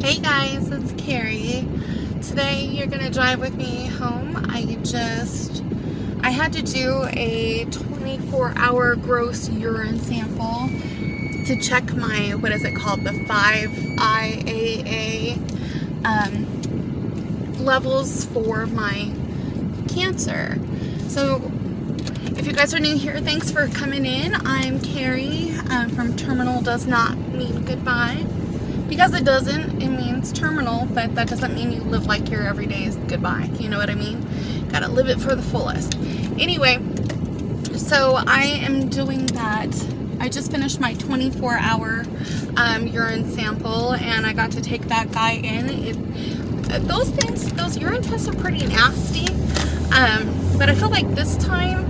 Hey guys, it's Carrie. Today you're gonna drive with me home. I had to do a 24-hour gross urine sample to check my, what is it called, the 5-IAA levels for my cancer. So if you guys are new here, thanks for coming in. I'm Carrie from Terminal Does Not Mean Goodbye. Because it doesn't, it means terminal, but that doesn't mean you live like your everyday is goodbye. You know what I mean? Gotta live it for the fullest. Anyway, so I am doing that. I just finished my 24-hour urine sample, and I got to take that guy in. Those urine tests are pretty nasty, but I feel like this time,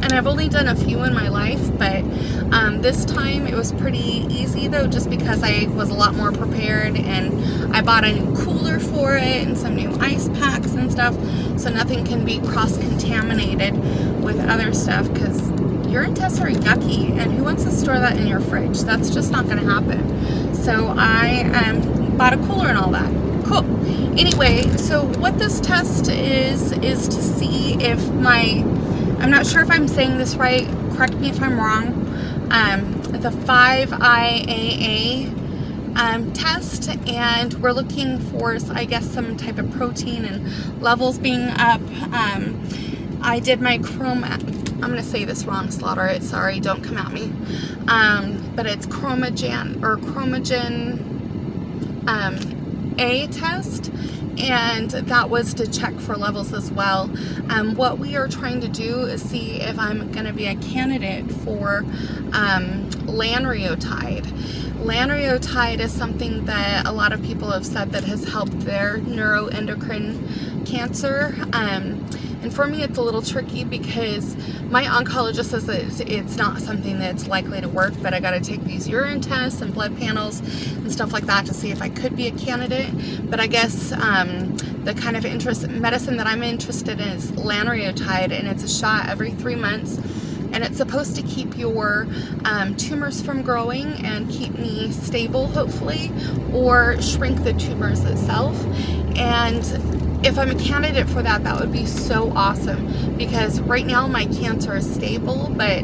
and I've only done a few in my life, but this time it was pretty easy though, just because I was a lot more prepared, and I bought a new cooler for it and some new ice packs and stuff, so nothing can be cross-contaminated with other stuff, because urine tests are yucky, and who wants to store that in your fridge? That's just not going to happen. So I bought a cooler and all that. Cool. Anyway, so what this test is to see if I'm not sure if I'm saying this right, correct me if I'm wrong, the 5-IAA test, and we're looking for, I guess, some type of protein and levels being up. I did my I'm going to say this wrong, slaughter it, sorry, don't come at me, but it's chromogen A test, and that was to check for levels as well. What we are trying to do is see if I'm going to be a candidate for lanreotide. Lanreotide is something that a lot of people have said that has helped their neuroendocrine cancer. And for me, it's a little tricky because my oncologist says that it's not something that's likely to work, but I got to take these urine tests and blood panels and stuff like that to see if I could be a candidate. But I guess the kind of medicine that I'm interested in is lanreotide, and it's a shot every 3 months. And it's supposed to keep your tumors from growing and keep me stable, hopefully, or shrink the tumors itself. And if I'm a candidate for that, that would be so awesome, because right now my cancer is stable, but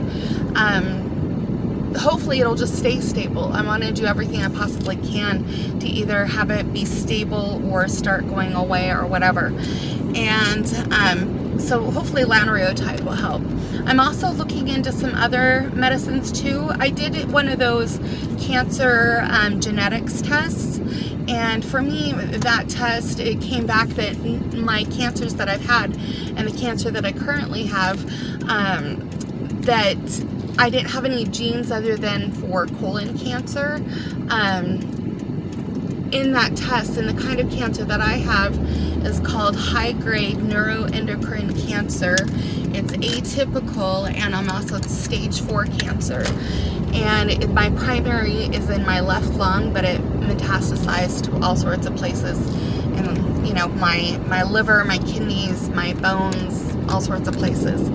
hopefully it'll just stay stable. I want to do everything I possibly can to either have it be stable or start going away or whatever. And so hopefully lanreotide will help. I'm also looking into some other medicines too. I did one of those cancer genetics tests, and for me, that test, it came back that my cancers that I've had and the cancer that I currently have, that I didn't have any genes other than for colon cancer. In that test, and the kind of cancer that I have is called high-grade neuroendocrine cancer. It's atypical, and I'm also stage 4 cancer. And my primary is in my left lung, but it metastasized to all sorts of places. And, you know, my liver, my kidneys, my bones, all sorts of places.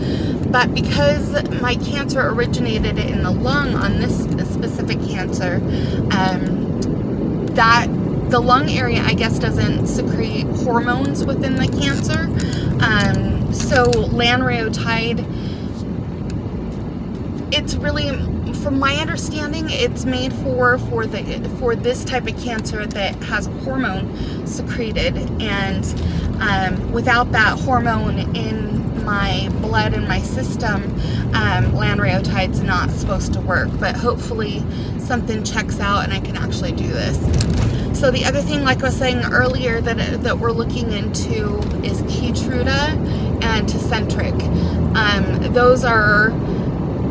But because my cancer originated in the lung on this specific cancer, the lung area, I guess, doesn't secrete hormones within the cancer. So lanreotide, it's really, from my understanding, it's made for this type of cancer that has hormone secreted, and without that hormone in my blood and my system, lanreotide's not supposed to work. But hopefully something checks out and I can actually do this. So the other thing, like I was saying earlier, that we're looking into is Keytruda and Tecentriq. Those are,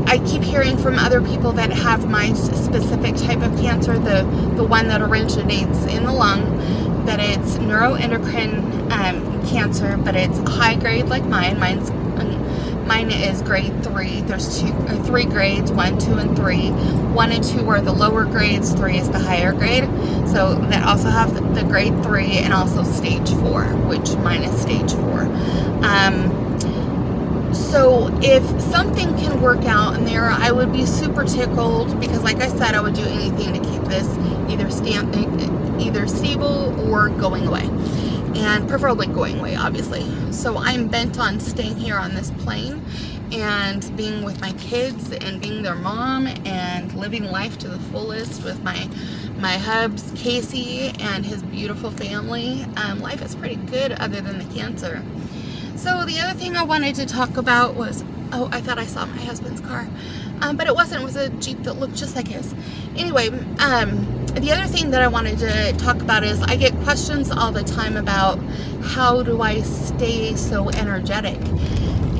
I keep hearing from other people that have my specific type of cancer, the one that originates in the lung, that it's neuroendocrine cancer, but it's high grade like mine. Mine is grade 3. There's 3 grades, 1, 2, and 3. 1 and 2 are the lower grades, 3 is the higher grade. So that also have the grade 3 and also stage 4, which mine is stage 4. So if something can work out in there, I would be super tickled, because like I said, I would do anything to keep this either stable or going away, and preferably going away, obviously. So I'm bent on staying here on this plane and being with my kids and being their mom and living life to the fullest with my hubs, Casey, and his beautiful family. Life is pretty good other than the cancer. So the other thing I wanted to talk about was, oh, I thought I saw my husband's car, but it wasn't. It was a Jeep that looked just like his. Anyway, the other thing that I wanted to talk about is I get questions all the time about how do I stay so energetic?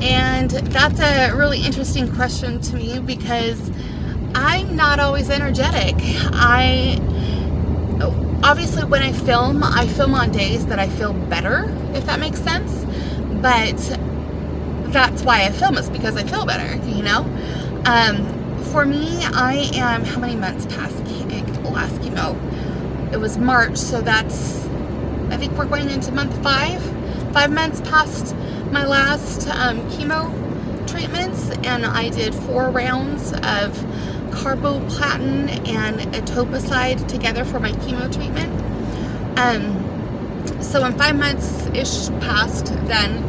And that's a really interesting question to me, because I'm not always energetic. Obviously when I film on days that I feel better, if that makes sense. But that's why I film, is because I feel better, you know? For me, I am, how many months past last chemo? It was March, so that's, I think we're going into month 5. 5 months past my last chemo treatments, and I did 4 rounds of carboplatin and etoposide together for my chemo treatment. So when 5 months-ish passed, then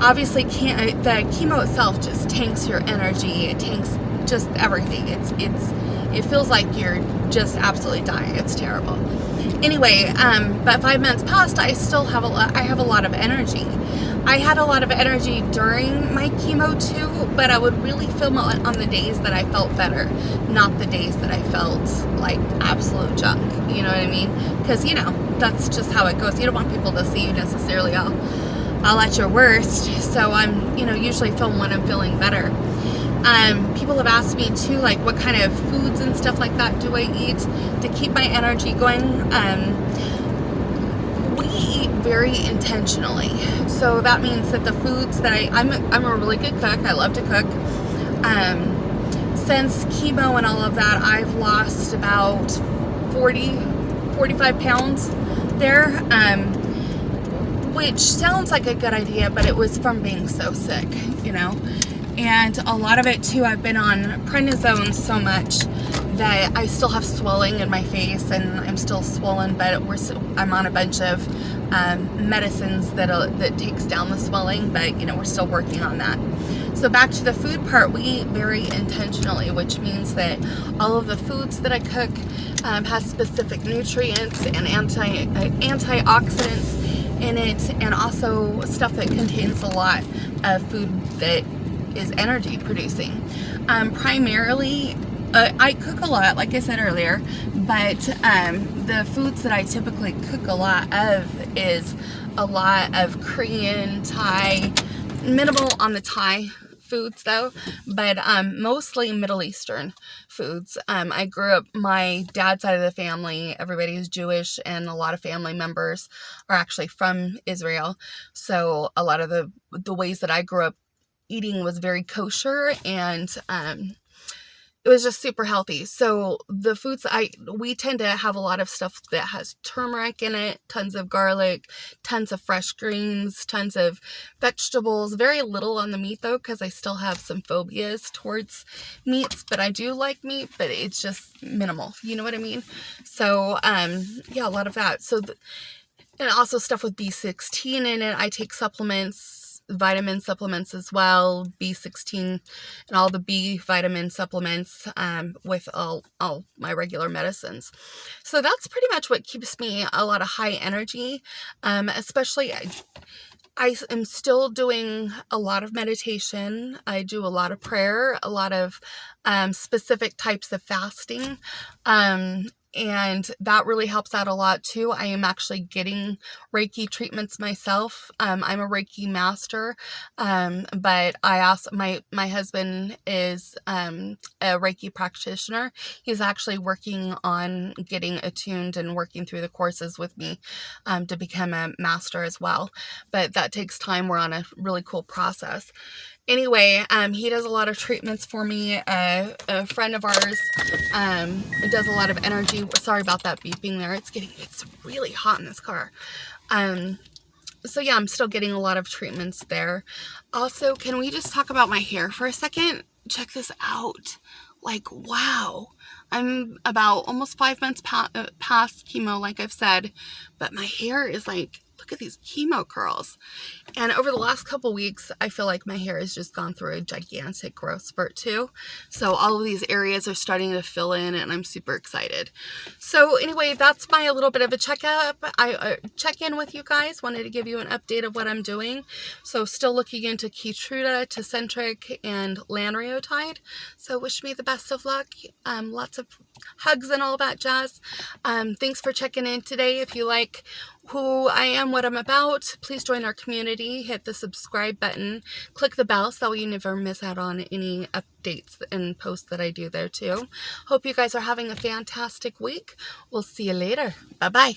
obviously the chemo itself just tanks your energy. It tanks just everything. It feels like you're just absolutely dying. It's terrible. Anyway, but 5 months passed, I still have I have a lot of energy. I had a lot of energy during my chemo too, but I would really film on the days that I felt better, not the days that I felt like absolute junk. You know what I mean? Because, you know, that's just how it goes. You don't want people to see you necessarily all at your worst. So I'm, you know, usually film when I'm feeling better. People have asked me too, like, what kind of foods and stuff like that do I eat to keep my energy going? We eat very intentionally. So that means that the foods that I'm a really good cook. I love to cook. Since chemo and all of that, I've lost about 45 pounds there, which sounds like a good idea, but it was from being so sick, you know. And a lot of it too, I've been on prednisone so much that I still have swelling in my face, and I'm still swollen, but I'm on a bunch of medicines that takes down the swelling, but you know, we're still working on that. So back to the food part, we eat very intentionally, which means that all of the foods that I cook has specific nutrients and antioxidants in it, and also stuff that contains a lot of food that is energy producing. Primarily, I cook a lot, like I said earlier, but the foods that I typically cook a lot of is a lot of Korean, Thai, minimal on the Thai foods though, but mostly Middle Eastern foods. I grew up, my dad's side of the family, everybody is Jewish, and a lot of family members are actually from Israel. So a lot of the ways that I grew up eating was very kosher, and it was just super healthy. So the foods we tend to have a lot of stuff that has turmeric in it, tons of garlic, tons of fresh greens, tons of vegetables, very little on the meat though, because I still have some phobias towards meats, but I do like meat, but it's just minimal, you know what I mean? So yeah, a lot of that. So and also stuff with B16 in it. I take supplements, vitamin supplements as well, B16 and all the B vitamin supplements with all my regular medicines. So that's pretty much what keeps me a lot of high energy, especially I am still doing a lot of meditation. I do a lot of prayer, a lot of specific types of fasting. And that really helps out a lot too. I am actually getting Reiki treatments myself. I'm a Reiki master, but I also, my husband is a Reiki practitioner. He's actually working on getting attuned and working through the courses with me to become a master as well. But that takes time. We're on a really cool process. Anyway, he does a lot of treatments for me. A friend of ours does a lot of energy. Sorry about that beeping there. It's really hot in this car. So yeah, I'm still getting a lot of treatments there. Also, can we just talk about my hair for a second? Check this out. Like, wow. I'm about almost 5 months past chemo, like I've said, but my hair is like, look at these chemo curls. And over the last couple weeks, I feel like my hair has just gone through a gigantic growth spurt too. So all of these areas are starting to fill in, and I'm super excited. So anyway, that's my little bit of a checkup. I check in with you guys. Wanted to give you an update of what I'm doing. So still looking into Keytruda, Tecentriq, and lanreotide. So wish me the best of luck. Lots of hugs and all that jazz. Thanks for checking in today. If you like who I am, what I'm about, please join our community. Hit the subscribe button. Click the bell so that way you never miss out on any updates and posts that I do there too. Hope you guys are having a fantastic week. We'll see you later. Bye-bye.